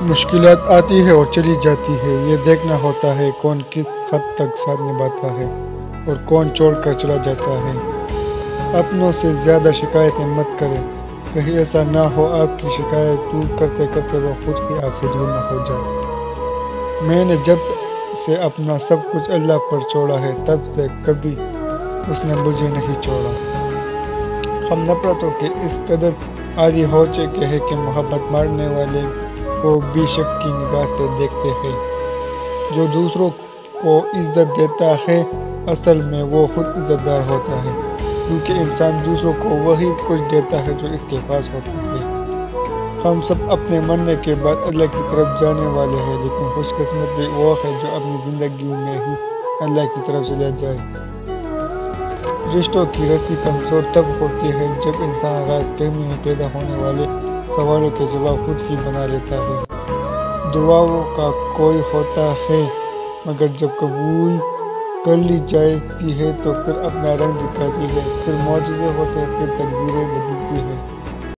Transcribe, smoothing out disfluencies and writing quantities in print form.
مشکلات آتی ہے اور چلی جاتی ہے، یہ دیکھنا ہوتا ہے کون کس حد تک ساتھ نبھاتا ہے اور کون چھوڑ کر چلا جاتا ہے۔ اپنوں سے زیادہ شکایتیں مت کریں، کہیں ایسا نہ ہو آپ کی شکایت دور کرتے کرتے وہ خود ہی آپ سے دور نہ ہو جائے۔ میں نے جب سے اپنا سب کچھ اللہ پر چھوڑا ہے تب سے کبھی اس نے مجھے نہیں چھوڑا۔ ہم نفرتوں کے اس قدر عادی ہو چکے ہیں کہ محبت مارنے والے کو بھی شک کی نگاہ سے دیکھتے ہیں۔ جو دوسروں کو عزت دیتا ہے اصل میں وہ خود عزت دار ہوتا ہے، کیونکہ انسان دوسروں کو وہی کچھ دیتا ہے جو اس کے پاس ہوتا ہے۔ ہم سب اپنے مرنے کے بعد اللہ کی طرف جانے والے ہیں، لیکن خوش قسمت وہ ہے جو اپنی زندگی میں ہی اللہ کی طرف چلا جائے۔ رشتوں کی رسی کمزور تب ہوتی ہے جب انسان غلط فہمی میں پیدا ہونے والے سوالوں کے جواب خود ہی بنا لیتا ہے۔ دعاؤں کا کوئی ہوتا ہے مگر جب قبول کر لی جاتی ہے تو پھر اپنا رنگ دکھاتی ہے، پھر معجزے ہوتے ہیں، پھر تقدیریں بدلتی ہیں۔